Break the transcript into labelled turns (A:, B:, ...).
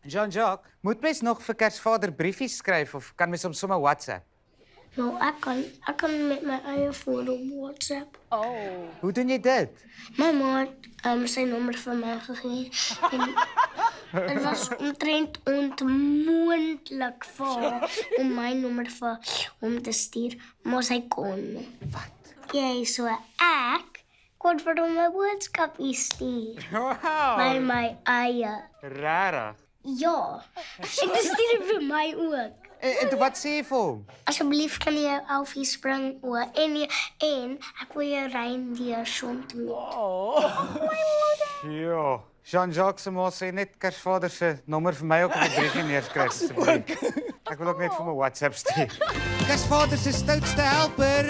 A: Jean-Jacques, moet mens nog vir Kersvader briefies skryf of kan mens hom sommer WhatsApp?
B: Nou, ek kan met my eie foon op WhatsApp.
A: Hoe doen jy dit?
B: My ma het sy nommer vir my gegee. En het was omtrent onmoontlik vir haar om my nommer vir hom te stuur, maar sy kon.
A: Wat?
B: Jy, so ek kon vir hom 'n boodskap stuur.
A: Wow!
B: By my eie.
A: Rarig.
B: Ja, en dis stuur vir my ook.
A: En toe wat sê jy vir hom?
B: Asseblief kan jy 11 uur spring o en ek wil jou reindeer somt met.
A: Ja. Jean-Jacques se ma sê net Kersvader se nommer vir my ook op 'n briefie neerskryf asseblief. Ek wil ook net vir my WhatsApp stuur. Kersvader se stoutste helper.